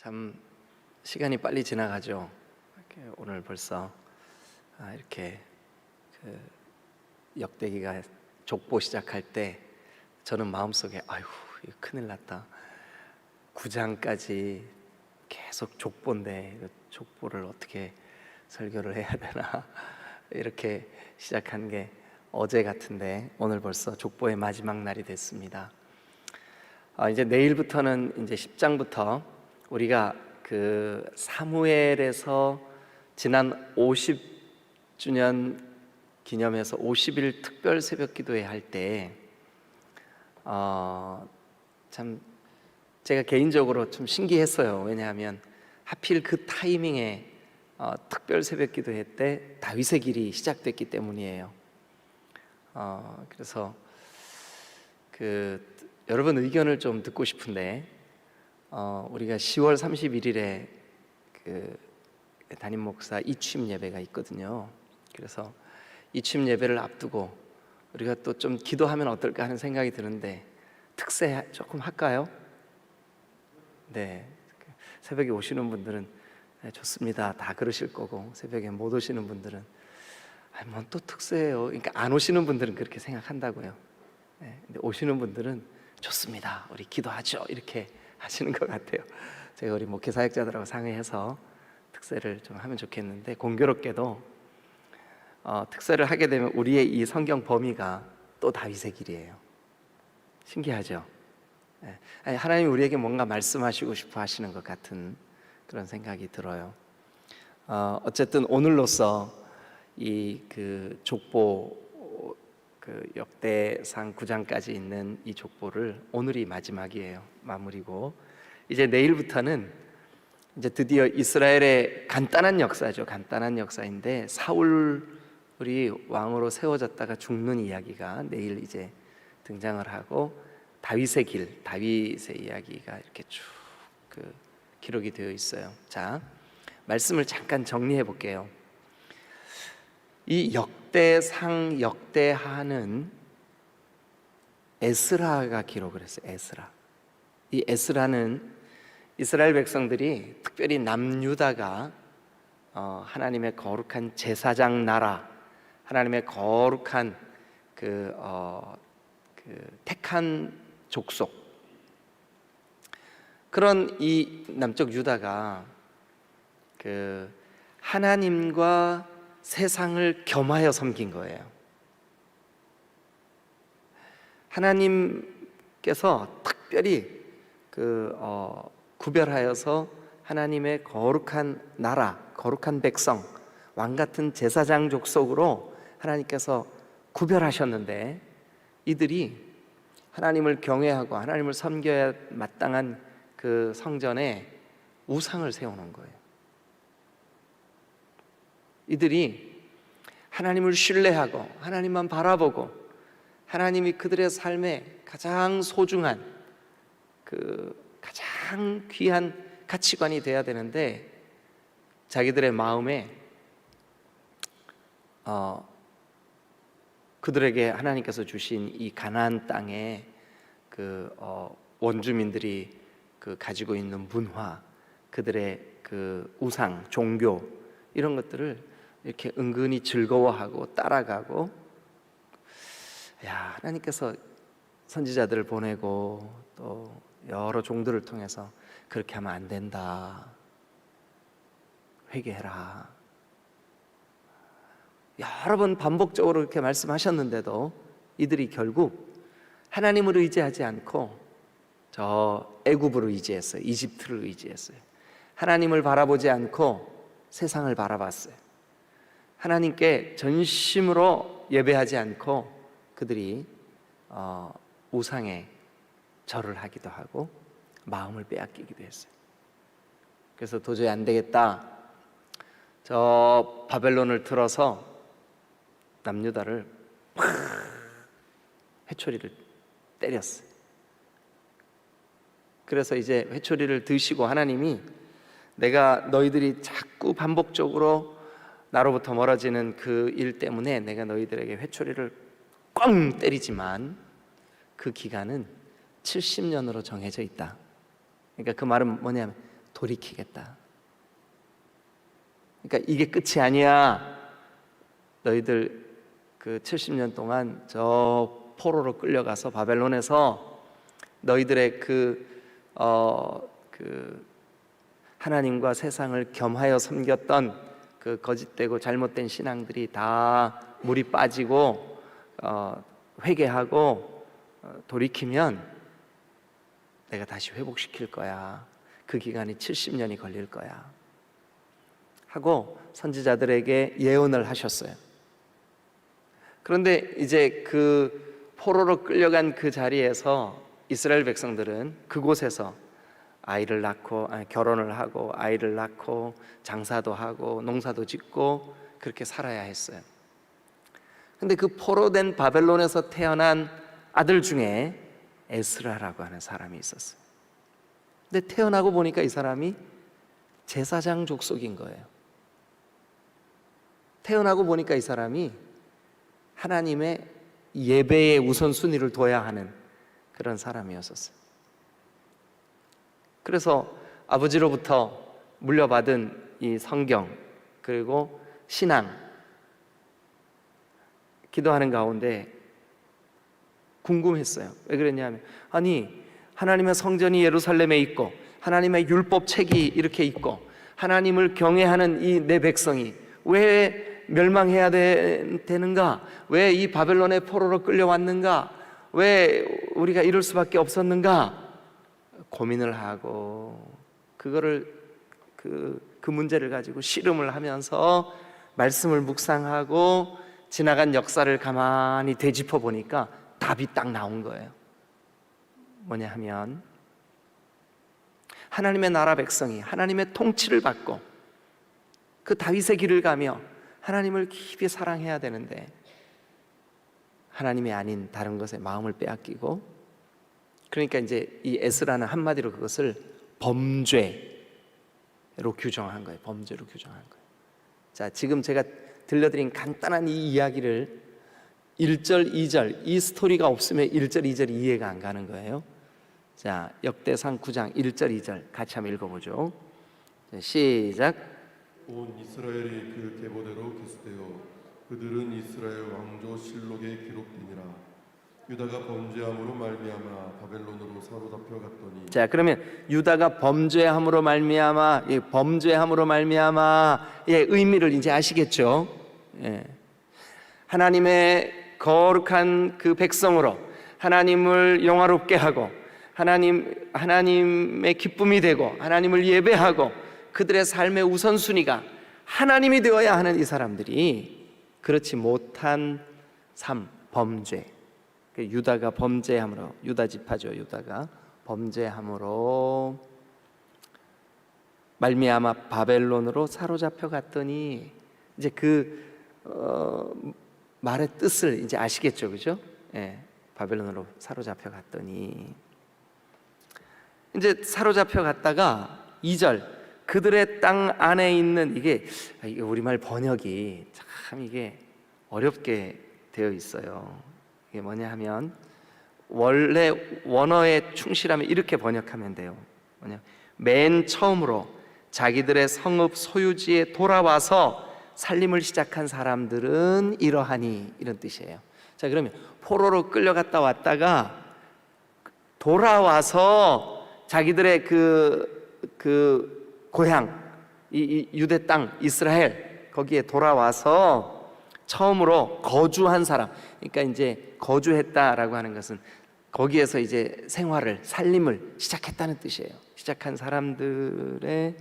참 시간이 빨리 지나가죠. 오늘 벌써 이렇게 그 역대기가 족보 시작할 때 저는 마음속에 아이고 이거 큰일 났다. 9장까지 계속 족보인데 족보를 어떻게 설교를 해야 되나 이렇게 시작한 게 어제 같은데 오늘 벌써 족보의 마지막 날이 됐습니다. 이제 내일부터는 이제 10장부터 우리가 그 사무엘에서 지난 50주년 기념해서 50일 특별 새벽 기도회 할 때 참 제가 개인적으로 좀 신기했어요. 왜냐하면 하필 그 타이밍에 특별 새벽 기도회 때 다윗의 길이 시작됐기 때문이에요. 그래서 여러분 의견을 좀 듣고 싶은데 우리가 10월 31일에 그 담임 목사 이취임 예배가 있거든요. 그래서 이취임 예배를 앞두고 우리가 또 좀 기도하면 어떨까 하는 생각이 드는데 특세 조금 할까요? 네, 새벽에 오시는 분들은 좋습니다. 다 그러실 거고 새벽에 못 오시는 분들은 뭔 또 특세예요. 그러니까 안 오시는 분들은 그렇게 생각한다고요. 네, 근데 오시는 분들은 좋습니다. 우리 기도하죠. 이렇게 하시는 것 같아요. 제가 우리 목회 사역자들하고 상의해서 특세를 좀 하면 좋겠는데 공교롭게도 특세를 하게 되면 우리의 이 성경 범위가 또 다윗의 길이에요. 신기하죠? 네. 하나님이 우리에게 뭔가 말씀하시고 싶어 하시는 것 같은 그런 생각이 들어요. 어쨌든 오늘로써 이 족보 역대상 9장까지 있는 이 족보를 오늘이 마지막이에요. 마무리고 이제 내일부터는 이제 드디어 이스라엘의 간단한 역사죠. 간단한 역사인데 사울이 왕으로 세워졌다가 죽는 이야기가 내일 이제 등장을 하고 다윗의 길, 다윗의 이야기가 이렇게 쭉 기록이 되어 있어요. 자, 말씀을 잠깐 정리해 볼게요. 이 역대상, 역대하는 에스라가 기록을 했어요. 에스라. 이 에스라는 이스라엘 백성들이 특별히 남유다가 하나님의 거룩한 제사장 나라, 하나님의 거룩한 택한 족속, 그런 이 남쪽 유다가 하나님과 세상을 겸하여 섬긴 거예요. 하나님께서 특별히 구별하여서 하나님의 거룩한 나라, 거룩한 백성, 왕 같은 제사장 족속으로 하나님께서 구별하셨는데 이들이 하나님을 경외하고 하나님을 섬겨야 마땅한 그 성전에 우상을 세우는 거예요. 이들이 하나님을 신뢰하고 하나님만 바라보고 하나님이 그들의 삶에 가장 소중한 가장 귀한 가치관이 돼야 되는데 자기들의 마음에 그들에게 하나님께서 주신 이 가나안 땅에 원주민들이 가지고 있는 문화, 그들의 우상, 종교 이런 것들을 이렇게 은근히 즐거워하고 따라가고, 하나님께서 선지자들을 보내고 또 여러 종들을 통해서 그렇게 하면 안 된다, 회개해라, 여러 번 반복적으로 그렇게 말씀하셨는데도 이들이 결국 하나님을 의지하지 않고 저 애굽을 의지했어요. 이집트를 의지했어요. 하나님을 바라보지 않고 세상을 바라봤어요. 하나님께 전심으로 예배하지 않고 그들이 우상에 절을 하기도 하고 마음을 빼앗기기도 했어요. 그래서 도저히 안 되겠다, 저 바벨론을 틀어서 남유다를 회초리를 때렸어요. 그래서 이제 회초리를 드시고 하나님이 내가 너희들이 자꾸 반복적으로 나로부터 멀어지는 그 일 때문에 내가 너희들에게 회초리를 꽝 때리지만 그 기간은 70년으로 정해져 있다. 그러니까 그 말은 뭐냐면 돌이키겠다. 그러니까 이게 끝이 아니야. 너희들 그 70년 동안 저 포로로 끌려가서 바벨론에서 너희들의 그 하나님과 세상을 겸하여 섬겼던 그 거짓되고 잘못된 신앙들이 다 물이 빠지고 회개하고 돌이키면 내가 다시 회복시킬 거야. 그 기간이 70년이 걸릴 거야 하고 선지자들에게 예언을 하셨어요. 그런데 이제 그 포로로 끌려간 그 자리에서 이스라엘 백성들은 그곳에서 아이를 낳고 결혼을 하고 아이를 낳고 장사도 하고 농사도 짓고 그렇게 살아야 했어요. 근데 그 포로된 바벨론에서 태어난 아들 중에 에스라라고 하는 사람이 있었어요. 근데 태어나고 보니까 이 사람이 제사장 족속인 거예요. 태어나고 보니까 이 사람이 하나님의 예배의 우선순위를 둬야 하는 그런 사람이었었어요. 그래서 아버지로부터 물려받은 이 성경 그리고 신앙 기도하는 가운데 궁금했어요. 왜 그랬냐면 아니 하나님의 성전이 예루살렘에 있고 하나님의 율법 책이 이렇게 있고 하나님을 경외하는 이 내 백성이 왜 멸망해야 되는가? 왜 이 바벨론의 포로로 끌려왔는가? 왜 우리가 이럴 수밖에 없었는가? 고민을 하고 그거를 그 문제를 가지고 씨름을 하면서 말씀을 묵상하고 지나간 역사를 가만히 되짚어 보니까 답이 딱 나온 거예요. 뭐냐 하면 하나님의 나라 백성이 하나님의 통치를 받고 그 다윗의 길을 가며 하나님을 깊이 사랑해야 되는데 하나님이 아닌 다른 것에 마음을 빼앗기고 그러니까 이제 이 에스라는 한마디로 그것을 범죄로 규정한 거예요. 범죄로 규정한 거예요. 자, 지금 제가 들려드린 간단한 이 이야기를 1절, 2절 이 스토리가 없으면 1절, 2절이 이해가 안 가는 거예요. 자, 역대상 9장 1절, 2절 같이 한번 읽어보죠. 시작. 온 이스라엘이 그 계보대로 계수되어 그들은 이스라엘 왕조 실록에 기록되니라. 유다가 범죄함으로 말미암아 바벨론으로 사로잡혀 갔더니. 자, 그러면 유다가 범죄함으로 말미암아 범죄함으로 말미암아의 의미를 이제 아시겠죠? 예. 하나님의 거룩한 그 백성으로 하나님을 영화롭게 하고 하나님의 기쁨이 되고 하나님을 예배하고 그들의 삶의 우선순위가 하나님이 되어야 하는 이 사람들이 그렇지 못한 삶, 범죄. 유다가 범죄함으로 유다 지파죠. 유다가 범죄함으로 말미암아 바벨론으로 사로잡혀 갔더니 이제 그 말의 뜻을 이제 아시겠죠, 그죠? 예, 바벨론으로 사로잡혀 갔더니 이제 사로잡혀 갔다가 2절 그들의 땅 안에 있는 이게 우리말 번역이 참 이게 어렵게 되어 있어요. 이게 뭐냐 하면 원래 원어에 충실하면 이렇게 번역하면 돼요. 뭐냐? 맨 처음으로 자기들의 성읍 소유지에 돌아와서 살림을 시작한 사람들은 이러하니 이런 뜻이에요. 자, 그러면 포로로 끌려갔다 왔다가 돌아와서 자기들의 그 고향 이 유대 땅 이스라엘 거기에 돌아와서 처음으로 거주한 사람, 그러니까 이제 거주했다라고 하는 것은 거기에서 이제 생활을 살림을 시작했다는 뜻이에요. 시작한 사람들의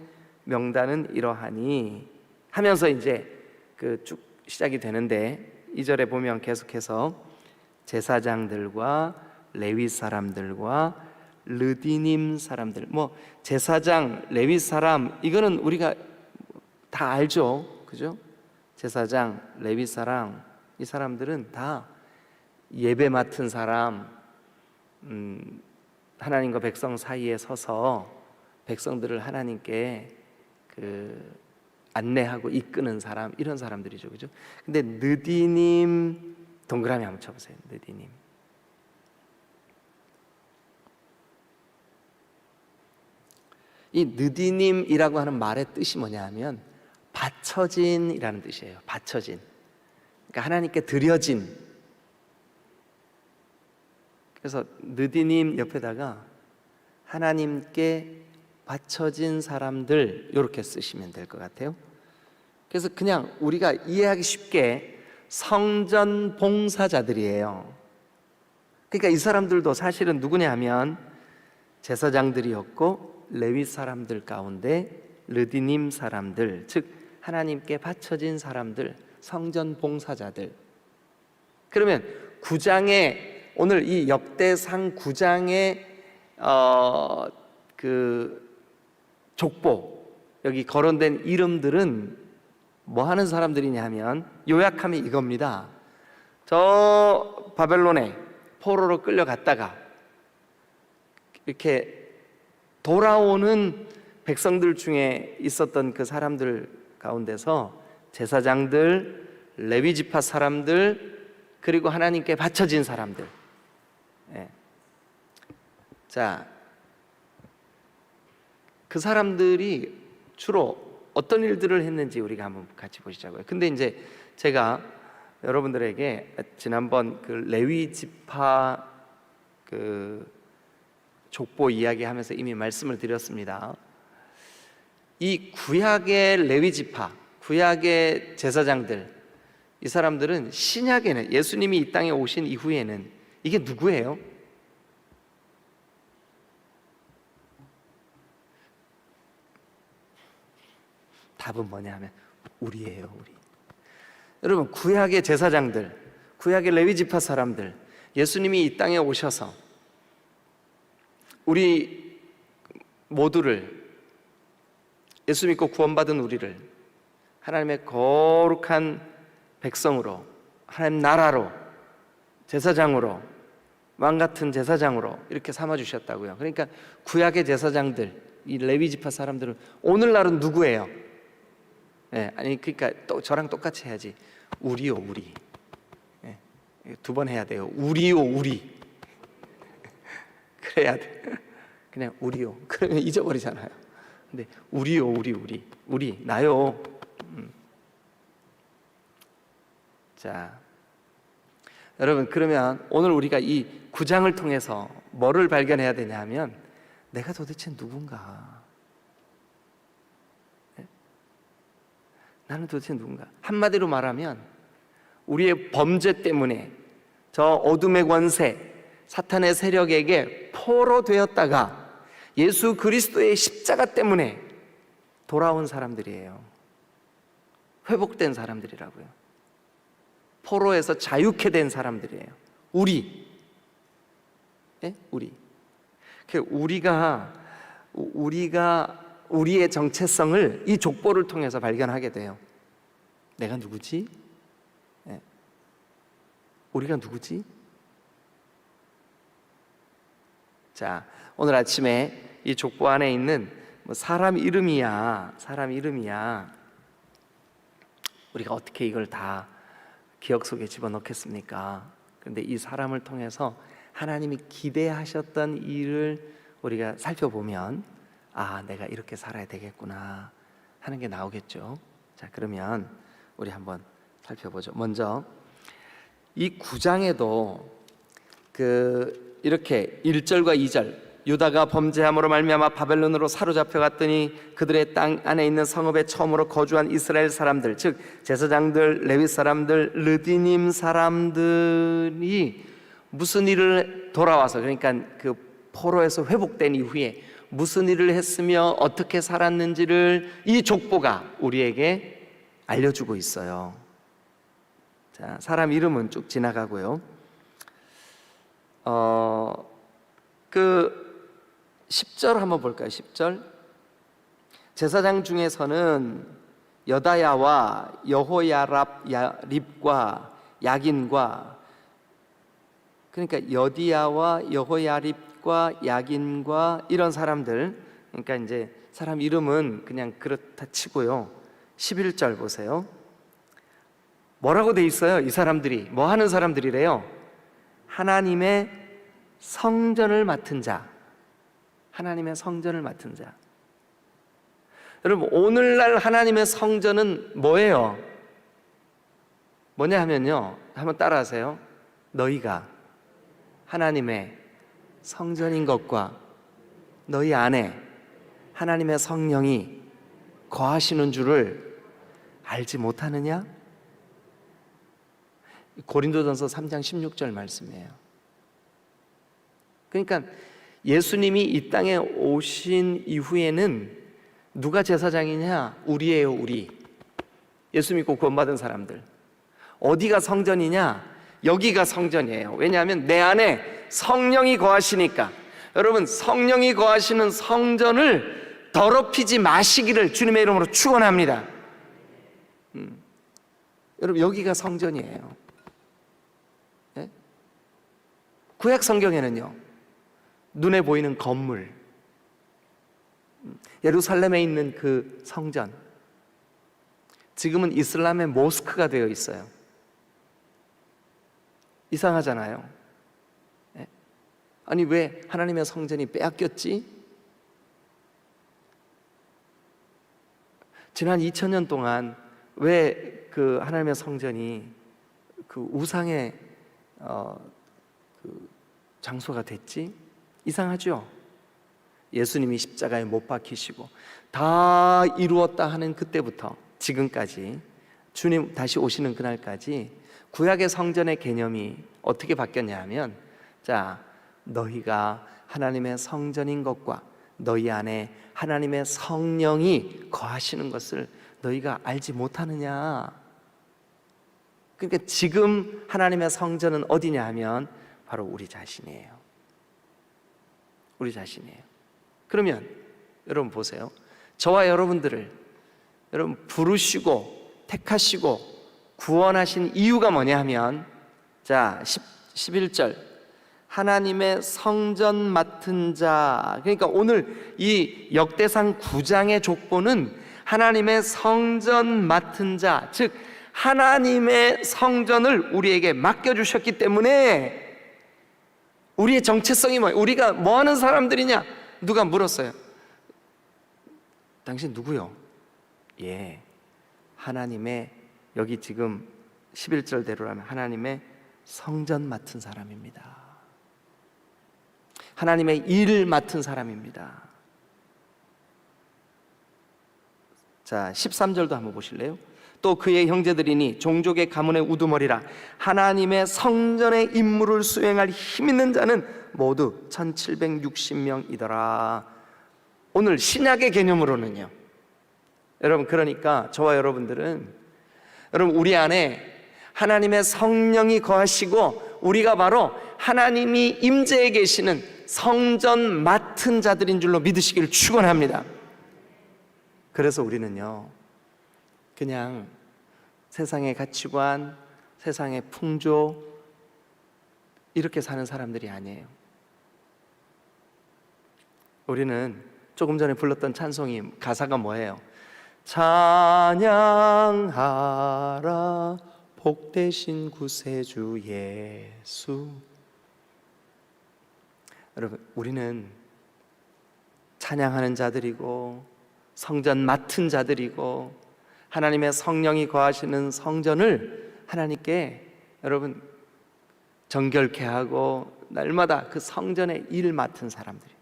명단은 이러하니 하면서 이제 그 쭉 시작이 되는데 2절에 보면 계속해서 제사장들과 레위 사람들과 르디님 사람들, 뭐 제사장, 레위 사람 이거는 우리가 다 알죠, 그죠? 제사장, 레위 사람 이 사람들은 다 예배 맡은 사람, 하나님과 백성 사이에 서서 백성들을 하나님께 그 안내하고 이끄는 사람 이런 사람들이죠, 그죠? 근데 느디님 동그라미 한번 쳐보세요. 느디님. 이 느디님이라고 하는 말의 뜻이 뭐냐 하면 바쳐진이라는 뜻이에요. 바쳐진. 그러니까 하나님께 드려진. 그래서 느디님 옆에다가 하나님께 바쳐진 사람들 이렇게 쓰시면 될 것 같아요. 그래서 그냥 우리가 이해하기 쉽게 성전 봉사자들이에요. 그러니까 이 사람들도 사실은 누구냐 하면 제사장들이었고 레위 사람들 가운데 르디님 사람들, 즉 하나님께 바쳐진 사람들, 성전 봉사자들. 그러면 9장에 오늘 이 역대상 9장의 그 족보, 여기 거론된 이름들은 뭐 하는 사람들이냐 하면 요약하면 이겁니다. 저 바벨론에 포로로 끌려갔다가 이렇게 돌아오는 백성들 중에 있었던 그 사람들 가운데서 제사장들, 레위 지파 사람들, 그리고 하나님께 바쳐진 사람들. 예. 자, 그 사람들이 주로 어떤 일들을 했는지 우리가 한번 같이 보시자고요. 근데 이제 제가 여러분들에게 지난번 그 레위 지파 그 족보 이야기하면서 이미 말씀을 드렸습니다. 이 구약의 레위 지파, 구약의 제사장들, 이 사람들은 신약에는 예수님이 이 땅에 오신 이후에는 이게 누구예요? 답은 뭐냐 하면 우리예요, 우리. 여러분, 구약의 제사장들, 구약의 레위 지파 사람들, 예수님이 이 땅에 오셔서 우리 모두를, 예수 믿고 구원받은 우리를 하나님의 거룩한 백성으로, 하나님 나라로, 제사장으로, 왕같은 제사장으로 이렇게 삼아주셨다고요. 그러니까 구약의 제사장들, 이 레위 지파 사람들은 오늘날은 누구예요? 네, 아니 그러니까 또 저랑 똑같이 해야지. 우리요, 우리. 네, 2번 해야 돼요. 우리요, 우리. 그래야 돼. 그냥 우리요. 그러면 잊어버리잖아요. 근데 우리요, 우리 나요. 자, 여러분, 그러면 오늘 우리가 이 9장을 통해서 뭐를 발견해야 되냐 하면 내가 도대체 누군가? 나는 도대체 누군가? 한마디로 말하면 우리의 범죄 때문에 저 어둠의 권세, 사탄의 세력에게 포로 되었다가 예수 그리스도의 십자가 때문에 돌아온 사람들이에요. 회복된 사람들이라고요. 포로에서 자유케 된 사람들이에요. 우리. 네? 우리. 우리가 우리의 정체성을 이 족보를 통해서 발견하게 돼요. 내가 누구지? 네. 우리가 누구지? 자, 오늘 아침에 이 족보 안에 있는 사람 이름이야. 우리가 어떻게 이걸 다 기억 속에 집어넣겠습니까? 그런데 이 사람을 통해서 하나님이 기대하셨던 일을 우리가 살펴보면 아, 내가 이렇게 살아야 되겠구나 하는 게 나오겠죠. 자, 그러면 우리 한번 살펴보죠. 먼저 이 9장에도 이렇게 1절과 2절 유다가 범죄함으로 말미암아 바벨론으로 사로잡혀갔더니 그들의 땅 안에 있는 성읍에 처음으로 거주한 이스라엘 사람들, 즉 제사장들, 레위 사람들, 르디님 사람들이 무슨 일을 돌아와서, 그러니까 그 포로에서 회복된 이후에 무슨 일을 했으며 어떻게 살았는지를 이 족보가 우리에게 알려주고 있어요. 자, 사람 이름은 쭉 지나가고요. 10절 한번 볼까요? 10절. 제사장 중에서는 여다야와 여호야립과 야긴과, 그러니까 여디야와 여호야립과 야긴과 이런 사람들, 그러니까 이제 사람 이름은 그냥 그렇다 치고요. 11절 보세요. 뭐라고 돼 있어요? 이 사람들이 뭐 하는 사람들이래요? 하나님의 성전을 맡은 자. 하나님의 성전을 맡은 자. 여러분, 오늘날 하나님의 성전은 뭐예요? 뭐냐 하면요, 한번 따라하세요. 너희가 하나님의 성전인 것과 너희 안에 하나님의 성령이 거하시는 줄을 알지 못하느냐? 고린도전서 3장 16절 말씀이에요. 그러니까 예수님이 이 땅에 오신 이후에는 누가 제사장이냐? 우리예요, 우리. 예수 믿고 구원받은 사람들. 어디가 성전이냐? 여기가 성전이에요. 왜냐하면 내 안에 성령이 거하시니까. 여러분, 성령이 거하시는 성전을 더럽히지 마시기를 주님의 이름으로 축원합니다. 여러분, 여기가 성전이에요. 네? 구약 성경에는요, 눈에 보이는 건물, 예루살렘에 있는 그 성전, 지금은 이슬람의 모스크가 되어 있어요. 이상하잖아요. 네? 아니, 왜 하나님의 성전이 빼앗겼지? 지난 2000년 동안 왜 그 하나님의 성전이 그 우상의 그 장소가 됐지? 이상하죠? 예수님이 십자가에 못 박히시고 다 이루었다 하는 그때부터 지금까지, 주님 다시 오시는 그날까지 구약의 성전의 개념이 어떻게 바뀌었냐 하면, 자, 너희가 하나님의 성전인 것과 너희 안에 하나님의 성령이 거하시는 것을 너희가 알지 못하느냐. 그러니까 지금 하나님의 성전은 어디냐 하면 바로 우리 자신이에요. 우리 자신이에요. 그러면 여러분 보세요. 저와 여러분들을 여러분 부르시고 택하시고 구원하신 이유가 뭐냐 하면, 자, 11절 하나님의 성전 맡은 자. 그러니까 오늘 이 역대상 9장의 족보는 하나님의 성전 맡은 자, 즉 하나님의 성전을 우리에게 맡겨주셨기 때문에 우리의 정체성이 뭐예요? 우리가 뭐 하는 사람들이냐? 누가 물었어요. 당신 누구요? 예, 하나님의, 여기 지금 11절대로라면 하나님의 성전 맡은 사람입니다. 하나님의 일을 맡은 사람입니다. 자, 13절도 한번 보실래요? 또 그의 형제들이니 종족의 가문의 우두머리라. 하나님의 성전의 임무를 수행할 힘 있는 자는 모두 1760명이더라. 오늘 신약의 개념으로는요, 여러분, 그러니까 저와 여러분들은, 여러분, 우리 안에 하나님의 성령이 거하시고 우리가 바로 하나님이 임재해 계시는 성전 맡은 자들인 줄로 믿으시기를 축원합니다. 그래서 우리는요, 그냥 세상의 가치관, 세상의 풍조, 이렇게 사는 사람들이 아니에요. 우리는 조금 전에 불렀던 찬송이 가사가 뭐예요? 찬양하라 복되신 구세주 예수. 여러분, 우리는 찬양하는 자들이고 성전 맡은 자들이고 하나님의 성령이 거하시는 성전을 하나님께 여러분 정결케 하고 날마다 그 성전의 일을 맡은 사람들이에요.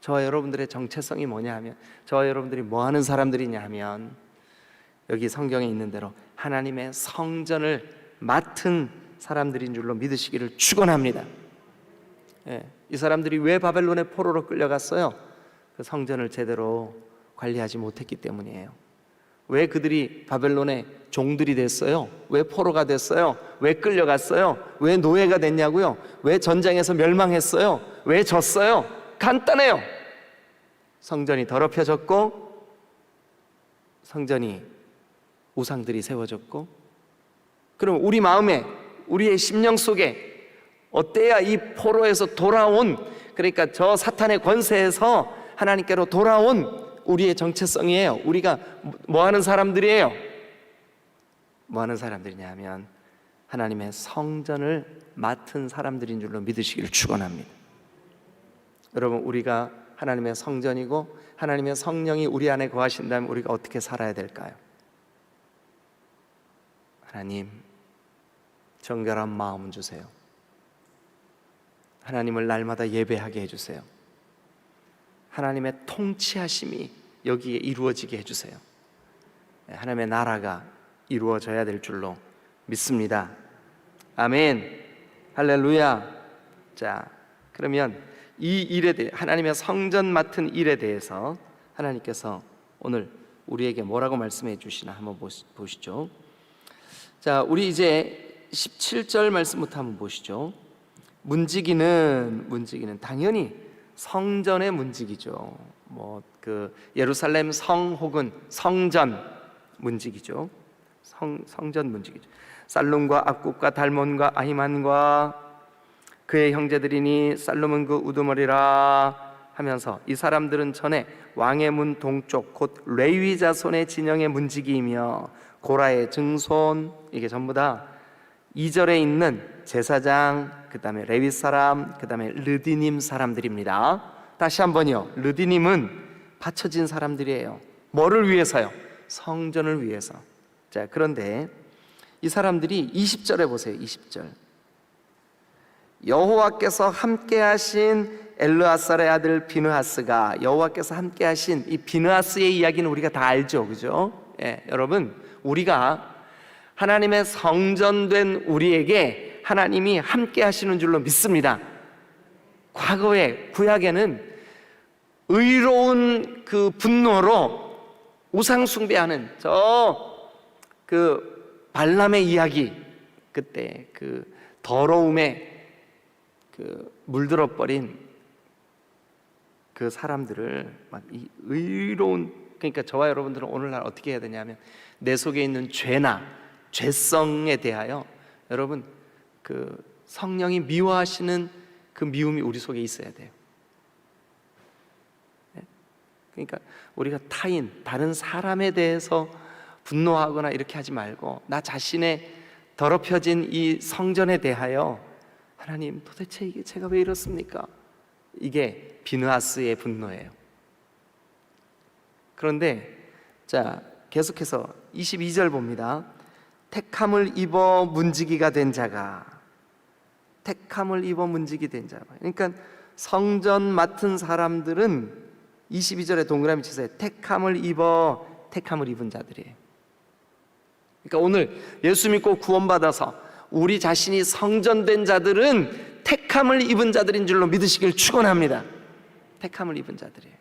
저와 여러분들의 정체성이 뭐냐 하면, 저와 여러분들이 뭐 하는 사람들이냐 하면, 여기 성경에 있는 대로 하나님의 성전을 맡은 사람들인 줄로 믿으시기를 축원합니다. 예, 이 사람들이 왜 바벨론의 포로로 끌려갔어요? 그 성전을 제대로 관리하지 못했기 때문이에요. 왜 그들이 바벨론의 종들이 됐어요? 왜 포로가 됐어요? 왜 끌려갔어요? 왜 노예가 됐냐고요? 왜 전장에서 멸망했어요? 왜 졌어요? 간단해요. 성전이 더럽혀졌고, 성전이 우상들이 세워졌고. 그럼 우리 마음에, 우리의 심령 속에 어때야 이 포로에서 돌아온, 그러니까 저 사탄의 권세에서 하나님께로 돌아온 우리의 정체성이에요. 우리가 뭐 하는 사람들이에요? 뭐 하는 사람들이냐 하면 하나님의 성전을 맡은 사람들인 줄로 믿으시기를 축원합니다. 여러분, 우리가 하나님의 성전이고 하나님의 성령이 우리 안에 거하신다면 우리가 어떻게 살아야 될까요? 하나님, 정결한 마음 주세요. 하나님을 날마다 예배하게 해주세요. 하나님의 통치하심이 여기에 이루어지게 해주세요. 하나님의 나라가 이루어져야 될 줄로 믿습니다. 아멘. 할렐루야. 자, 그러면 이 일에 대해, 하나님의 성전 맡은 일에 대해서 하나님께서 오늘 우리에게 뭐라고 말씀해 주시나 한번 보시죠. 자, 우리 이제 17절 말씀부터 한번 보시죠. 문지기는 당연히 성전의 문지기죠. 그 예루살렘 성 혹은 성전 문지기죠. 성전 문지기죠. 살룸과 악굽과 달몬과 아히만과 그의 형제들이니 살룸은 그 우두머리라 하면서 이 사람들은 전에 왕의 문 동쪽 곧 레위 자손의 진영의 문지기이며 고라의 증손, 이게 전부 다 2절에 있는 제사장, 그 다음에 레위 사람, 그 다음에 르디님 사람들입니다. 다시 한번요. 르디님은 바쳐진 사람들이에요. 뭐를 위해서요? 성전을 위해서. 자, 그런데 이 사람들이 20절에 보세요. 20절. 여호와께서 함께하신 엘르아살의 아들 비느하스가, 여호와께서 함께하신 이 비느하스의 이야기는 우리가 다 알죠, 그죠? 예, 여러분, 우리가 하나님의 성전된 우리에게 하나님이 함께하시는 줄로 믿습니다. 과거에 구약에는 의로운 그 분노로 우상 숭배하는 그 발람의 이야기, 그때 그 더러움에 그 물들어 버린 그 사람들을 막 이 의로운, 그러니까 저와 여러분들은 오늘날 어떻게 해야 되냐면 내 속에 있는 죄나 죄성에 대하여 여러분 그 성령이 미워하시는 그 미움이 우리 속에 있어야 돼요. 그러니까 우리가 타인, 다른 사람에 대해서 분노하거나 이렇게 하지 말고 나 자신의 더럽혀진 이 성전에 대하여 하나님, 도대체 이게 제가 왜 이렇습니까? 이게 비느하스의 분노예요. 그런데 자, 계속해서 22절 봅니다. 택함을 입어 문지기가 된 자가, 택함을 입어 문지기 된 자. 그러니까 성전 맡은 사람들은 22절에 동그라미 치세요. 택함을 입은 자들이에요. 그러니까 오늘 예수 믿고 구원받아서 우리 자신이 성전된 자들은 택함을 입은 자들인 줄로 믿으시길 축원합니다. 택함을 입은 자들이에요.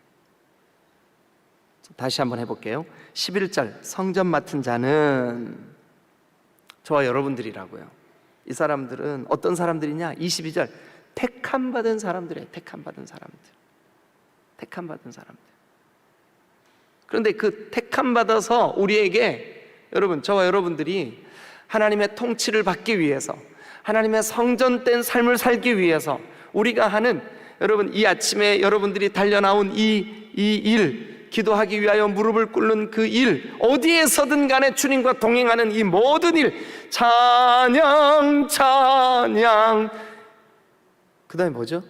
다시 한번 해볼게요. 11절, 성전 맡은 자는 저와 여러분들이라고요. 이 사람들은 어떤 사람들이냐? 22절, 택함 받은 사람들이에요. 택함 받은 사람들. 그런데 그 택함 받아서 우리에게, 여러분, 저와 여러분들이 하나님의 통치를 받기 위해서, 하나님의 성전된 삶을 살기 위해서 우리가 하는, 여러분, 이 아침에 여러분들이 달려나온 이 일, 기도하기 위하여 무릎을 꿇는 그 일, 어디에서든 간에 주님과 동행하는 이 모든 일, 찬양, 그 다음에 뭐죠?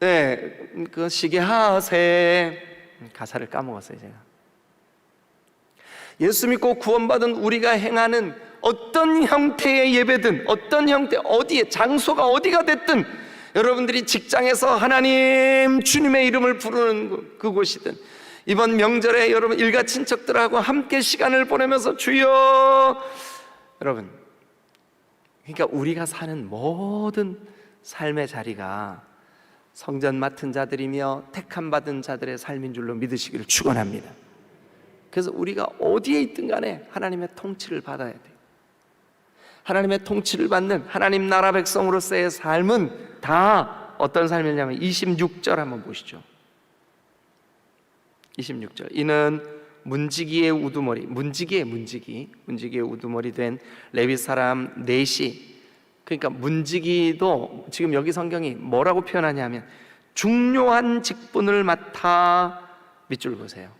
네, 그 시계하세. 가사를 까먹었어요, 제가. 예수 믿고 구원받은 우리가 행하는 어떤 형태의 예배든, 어떤 형태, 어디에, 장소가 어디가 됐든, 여러분들이 직장에서 하나님, 주님의 이름을 부르는 그곳이든, 이번 명절에 여러분 일가 친척들하고 함께 시간을 보내면서 주여, 여러분, 그러니까 우리가 사는 모든 삶의 자리가 성전 맡은 자들이며 택함 받은 자들의 삶인 줄로 믿으시기를 축원합니다. 그래서 우리가 어디에 있든 간에 하나님의 통치를 받아야 돼요. 하나님의 통치를 받는 하나님 나라 백성으로서의 삶은 다 어떤 삶이냐면 26절 한번 보시죠. 26절, 이는 문지기의 우두머리, 문지기의 우두머리 된 레위 사람 넷이, 그러니까 문지기도 지금 여기 성경이 뭐라고 표현하냐면 중요한 직분을 맡아, 밑줄 보세요.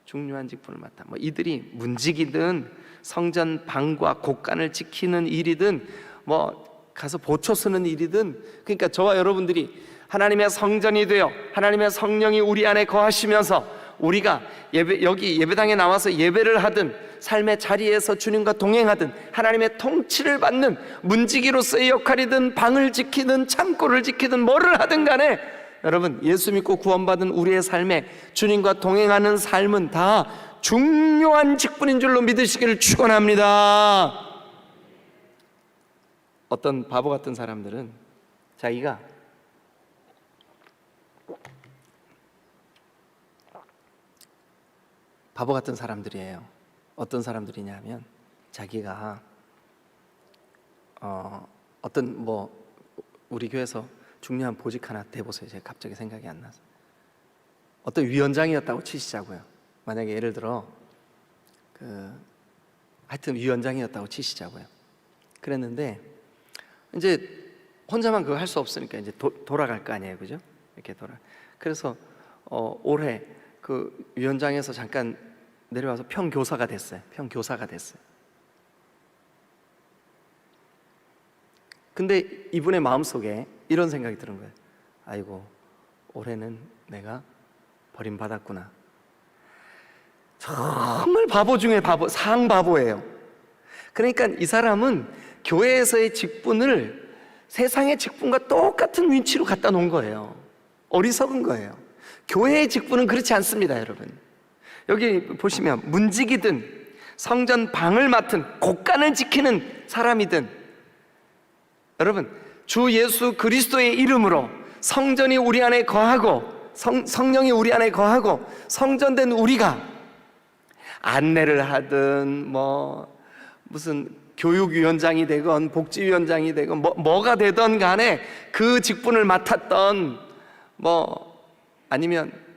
중요한 직분을 맡아. 뭐 이들이 문지기든 성전 방과 곳간을 지키는 일이든 뭐 가서 보초 쓰는 일이든, 그러니까 저와 여러분들이 하나님의 성전이 되어 하나님의 성령이 우리 안에 거하시면서 우리가 여기 예배당에 나와서 예배를 하든 삶의 자리에서 주님과 동행하든 하나님의 통치를 받는 문지기로서의 역할이든 방을 지키든 창고를 지키든 뭐를 하든 간에 여러분, 예수 믿고 구원받은 우리의 삶에 주님과 동행하는 삶은 다 중요한 직분인 줄로 믿으시기를 축원합니다. 어떤 바보 같은 사람들은 자기가 바보 같은 사람들이에요. 어떤 사람들이냐면 자기가 어떤 우리 교회에서 중요한 보직 하나 대보세요. 제가 갑자기 생각이 안 나서 어떤 위원장이었다고 치시자고요. 만약에 예를 들어 하여튼 위원장이었다고 치시자고요. 그랬는데 이제 혼자만 그거 할 수 없으니까 이제 돌아갈 거 아니에요, 그죠? 이렇게 그래서 올해 그 위원장에서 잠깐 내려와서 평교사가 됐어요. 평교사가 됐어요. 근데 이분의 마음속에 이런 생각이 드는 거예요. 아이고, 올해는 내가 버림받았구나. 정말 바보 중에 바보, 상바보예요. 그러니까 이 사람은 교회에서의 직분을 세상의 직분과 똑같은 위치로 갖다 놓은 거예요. 어리석은 거예요. 교회의 직분은 그렇지 않습니다, 여러분. 여기 보시면 문지기든 성전 방을 맡은 곳간을 지키는 사람이든 여러분, 주 예수 그리스도의 이름으로 성전이 우리 안에 거하고 성령이 우리 안에 거하고 성전된 우리가 안내를 하든 무슨 교육위원장이 되건 복지위원장이 되건 뭐가 되던 간에 그 직분을 맡았던 아니면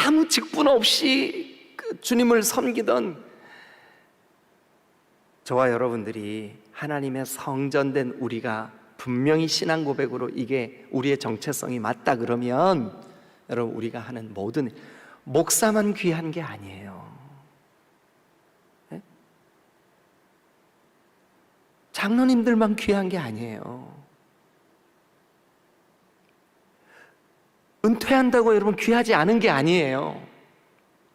아무 직분 없이 주님을 섬기던 저와 여러분들이 하나님의 성전된 우리가 분명히 신앙 고백으로 이게 우리의 정체성이 맞다 그러면 여러분, 우리가 하는 모든 목사만 귀한 게 아니에요. 네? 장로님들만 귀한 게 아니에요. 은퇴한다고 여러분 귀하지 않은 게 아니에요.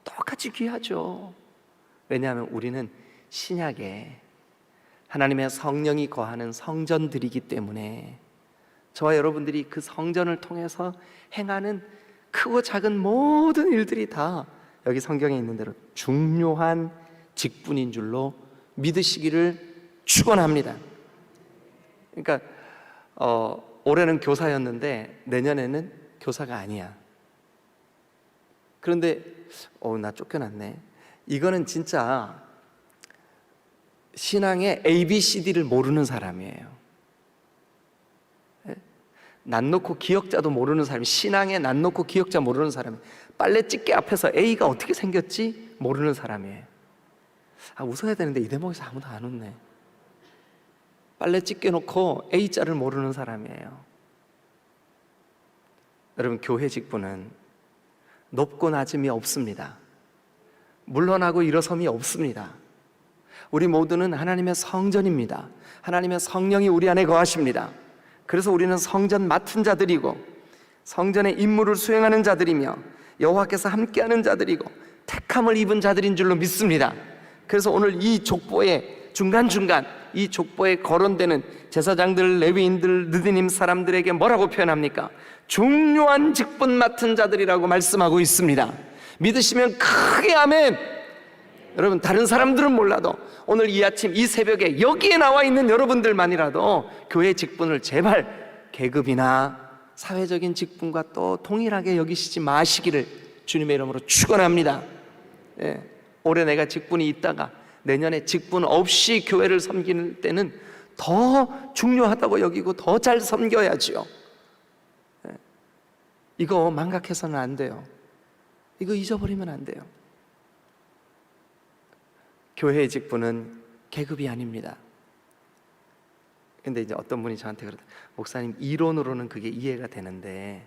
똑같이 귀하죠. 왜냐하면 우리는 신약에 하나님의 성령이 거하는 성전들이기 때문에 저와 여러분들이 그 성전을 통해서 행하는 크고 작은 모든 일들이 다 여기 성경에 있는 대로 중요한 직분인 줄로 믿으시기를 축원합니다. 그러니까 올해는 교사였는데 내년에는 교사가 아니야. 그런데 나 쫓겨났네. 이거는 진짜 신앙의 ABCD를 모르는 사람이에요. 난 놓고 기역자도 모르는 사람이, 신앙에 난 놓고 기역자 모르는 사람이, 빨래집게 앞에서 A가 어떻게 생겼지 모르는 사람이에요. 웃어야 되는데 이 대목에서 아무도 안 웃네. 빨래집게 놓고 A자를 모르는 사람이에요. 여러분, 교회 직분은 높고 낮음이 없습니다. 물러나고 일어섬이 없습니다. 우리 모두는 하나님의 성전입니다. 하나님의 성령이 우리 안에 거하십니다. 그래서 우리는 성전 맡은 자들이고 성전의 임무를 수행하는 자들이며 여호와께서 함께하는 자들이고 택함을 입은 자들인 줄로 믿습니다. 그래서 오늘 이 족보의 중간중간 이 족보에 거론되는 제사장들, 레위인들, 느디님 사람들에게 뭐라고 표현합니까? 중요한 직분 맡은 자들이라고 말씀하고 있습니다. 믿으시면 크게 아멘. 여러분, 다른 사람들은 몰라도 오늘 이 아침 이 새벽에 여기에 나와 있는 여러분들만이라도 교회 직분을 제발 계급이나 사회적인 직분과 또 동일하게 여기시지 마시기를 주님의 이름으로 축원합니다. 올해 내가 직분이 있다가 내년에 직분 없이 교회를 섬기는 때는 더 중요하다고 여기고 더 잘 섬겨야지요. 이거 망각해서는 안 돼요. 이거 잊어버리면 안 돼요. 교회의 직분은 계급이 아닙니다. 근데 이제 어떤 분이 저한테 그러다, 목사님, 이론으로는 그게 이해가 되는데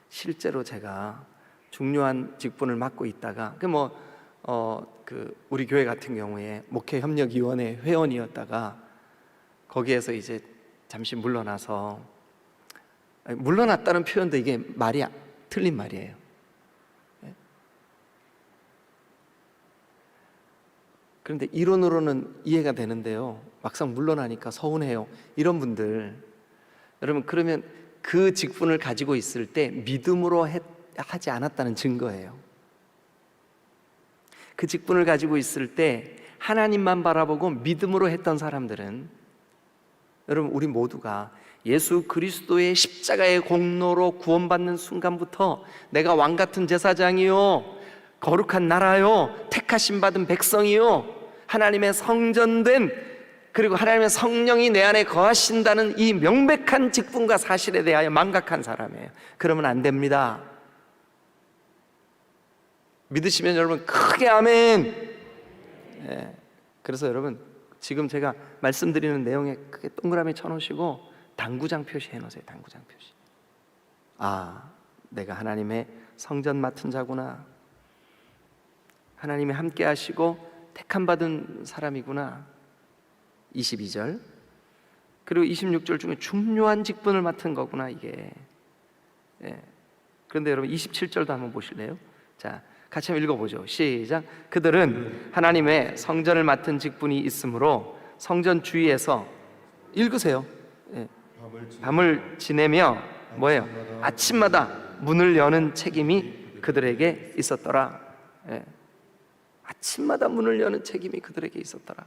실제로 제가 중요한 직분을 맡고 있다가 우리 교회 같은 경우에 목회협력위원회 회원이었다가 거기에서 이제 잠시 물러나서 물러났다는 표현도 이게 말이 틀린 말이에요. 그런데 이론으로는 이해가 되는데요, 막상 물러나니까 서운해요. 이런 분들, 여러분, 그러면 그 직분을 가지고 있을 때 믿음으로 하지 않았다는 증거예요. 그 직분을 가지고 있을 때 하나님만 바라보고 믿음으로 했던 사람들은, 여러분, 우리 모두가 예수 그리스도의 십자가의 공로로 구원받는 순간부터 내가 왕같은 제사장이요, 거룩한 나라요, 택하심 받은 백성이요, 하나님의 성전된, 그리고 하나님의 성령이 내 안에 거하신다는 이 명백한 직분과 사실에 대하여 망각한 사람이에요. 그러면 안 됩니다. 믿으시면 여러분 크게 아멘. 그래서 여러분, 지금 제가 말씀드리는 내용에 크게 동그라미 쳐놓으시고 당구장 표시해 놓으세요. 당구장 표시. 내가 하나님의 성전 맡은 자구나, 하나님이 함께 하시고 택함 받은 사람이구나. 22절 그리고 26절 중에 중요한 직분을 맡은 거구나, 이게. 그런데 여러분 27절도 한번 보실래요? 자, 같이 한번 읽어보죠. 시작. 그들은 하나님의 성전을 맡은 직분이 있으므로 성전 주위에서, 읽으세요. 밤을 지내며 뭐예요? 아침마다 문을 여는 책임이 그들에게 있었더라. 아침마다 문을 여는 책임이 그들에게 있었더라.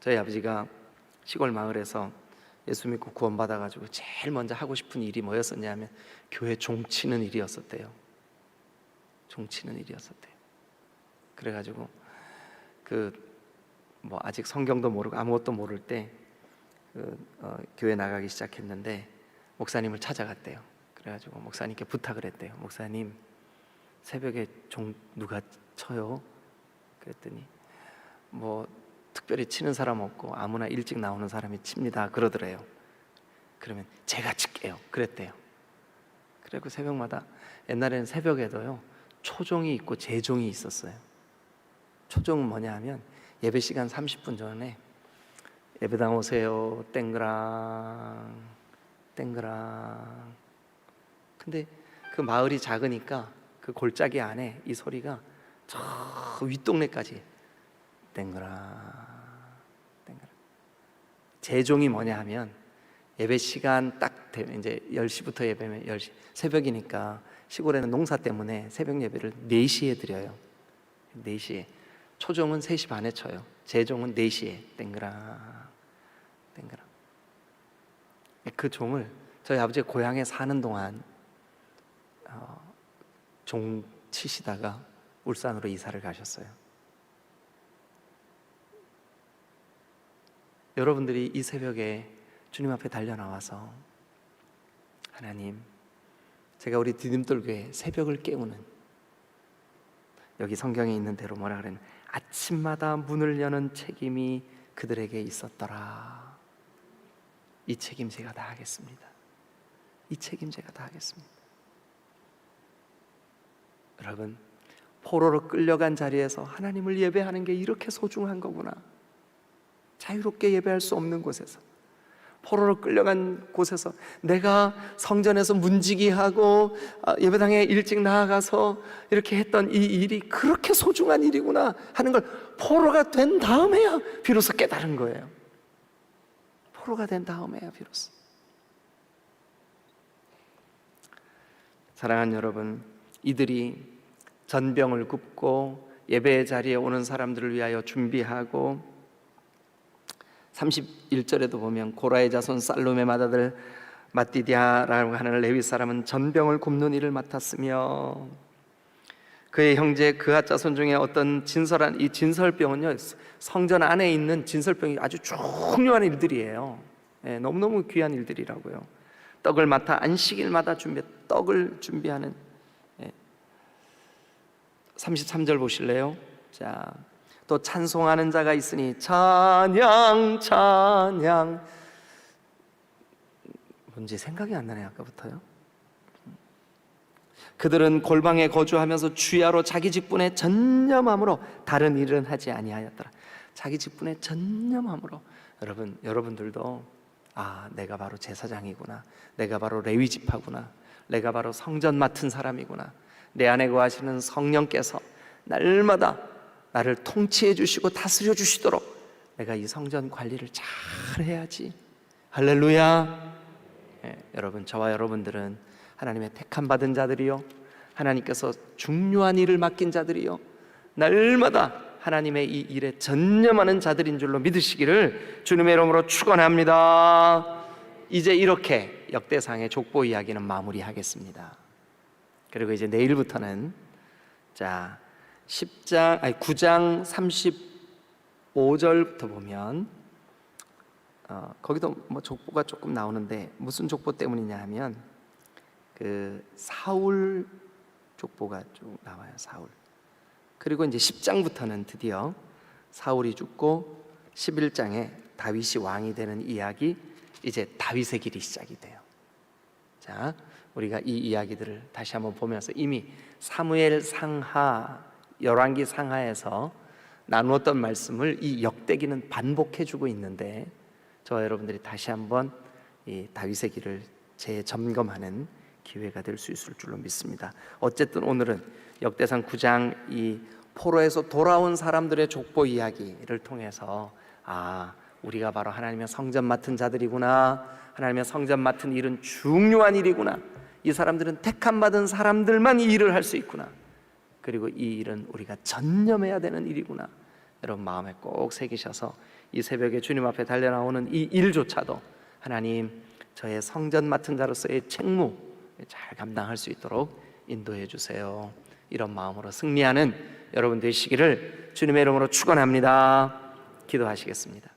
저희 아버지가 시골 마을에서 예수 믿고 구원받아가지고 제일 먼저 하고 싶은 일이 뭐였었냐면 교회 종치는 일이었었대요. 종치는 일이었었대요. 그래가지고 아직 성경도 모르고 아무것도 모를 때 교회 나가기 시작했는데 목사님을 찾아갔대요. 그래가지고 목사님께 부탁을 했대요. 목사님, 새벽에 종 누가 쳐요? 그랬더니 특별히 치는 사람 없고 아무나 일찍 나오는 사람이 칩니다, 그러더래요. 그러면 제가 칠게요, 그랬대요. 그래고 새벽마다, 옛날에는 새벽에도요 초종이 있고 제종이 있었어요. 초종은 뭐냐 하면 예배 시간 30분 전에 예배당 오세요, 땡그랑 땡그랑. 근데 그 마을이 작으니까 그 골짜기 안에 이 소리가 저 윗동네까지 땡그랑 땡그랑. 제종이 뭐냐 하면 예배 시간 딱 되면, 이제 10시부터 예배면 10시, 새벽이니까 시골에는 농사 때문에 새벽 예배를 4시에 드려요. 4시에. 초종은 3시 반에 쳐요. 제종은 4시에 땡그랑 땡그랑. 그 종을 저희 아버지 고향에 사는 동안 종 치시다가 울산으로 이사를 가셨어요. 여러분들이 이 새벽에 주님 앞에 달려 나와서, 하나님, 제가 우리 디딤돌교회 새벽을 깨우는, 여기 성경에 있는 대로 뭐라 그랬냐, 아침마다 문을 여는 책임이 그들에게 있었더라. 이 책임 제가 다 하겠습니다. 이 책임 제가 다 하겠습니다. 여러분, 포로로 끌려간 자리에서 하나님을 예배하는 게 이렇게 소중한 거구나. 자유롭게 예배할 수 없는 곳에서, 포로로 끌려간 곳에서 내가 성전에서 문지기하고 예배당에 일찍 나아가서 이렇게 했던 이 일이 그렇게 소중한 일이구나 하는 걸 포로가 된 다음에야 비로소 깨달은 거예요. 포로가 된 다음에야 비로소. 사랑하는 여러분, 이들이 전병을 굽고 예배의 자리에 오는 사람들을 위하여 준비하고, 31절에도 보면 고라의 자손 살룸의 맏아들 마띠디아라고 하는 레위 사람은 전병을 굽는 일을 맡았으며, 그의 형제 그앗 자손 중에 어떤 진설한, 이 진설병은요 성전 안에 있는 진설병이 아주 중요한 일들이에요. 너무너무 귀한 일들이라고요. 떡을 맡아 안식일마다 떡을 준비하는. 33절 보실래요? 자, 또 찬송하는 자가 있으니 찬양 찬양. 뭔지 생각이 안 나네, 아까부터요. 그들은 골방에 거주하면서 주야로 자기 직분에 전념함으로 다른 일은 하지 아니하였더라. 자기 직분에 전념함으로. 여러분들도 아, 내가 바로 제사장이구나, 내가 바로 레위 지파구나, 내가 바로 성전 맡은 사람이구나, 내 안에 거하시는 성령께서 날마다 나를 통치해 주시고 다스려 주시도록 내가 이 성전 관리를 잘 해야지. 할렐루야. 여러분, 저와 여러분들은 하나님의 택함 받은 자들이요, 하나님께서 중요한 일을 맡긴 자들이요, 날마다 하나님의 이 일에 전념하는 자들인 줄로 믿으시기를 주님의 이름으로 축원합니다. 이제 이렇게 역대상의 족보 이야기는 마무리하겠습니다. 그리고 이제 내일부터는 9장 35절부터 보면 거기도 뭐 족보가 조금 나오는데 무슨 족보 때문이냐 하면 그 사울 족보가 쭉 나와요. 사울. 그리고 이제 10장부터는 드디어 사울이 죽고 11장에 다윗이 왕이 되는 이야기, 이제 다윗의 길이 시작이 돼요. 자, 우리가 이 이야기들을 다시 한번 보면서 이미 사무엘 상하, 열왕기 상하에서 나누었던 말씀을 이 역대기는 반복해주고 있는데, 저와 여러분들이 다시 한번 이 다윗의 길을 재점검하는 기회가 될 수 있을 줄로 믿습니다. 어쨌든 오늘은 역대상 9장 이 포로에서 돌아온 사람들의 족보 이야기를 통해서 우리가 바로 하나님의 성전 맡은 자들이구나, 하나님의 성전 맡은 일은 중요한 일이구나, 이 사람들은 택함 받은 사람들만 이 일을 할 수 있구나, 그리고 이 일은 우리가 전념해야 되는 일이구나, 여러분 마음에 꼭 새기셔서 이 새벽에 주님 앞에 달려나오는 이 일조차도 하나님, 저의 성전 맡은 자로서의 책무 잘 감당할 수 있도록 인도해 주세요. 이런 마음으로 승리하는 여러분 되시기를 주님의 이름으로 축원합니다. 기도하시겠습니다.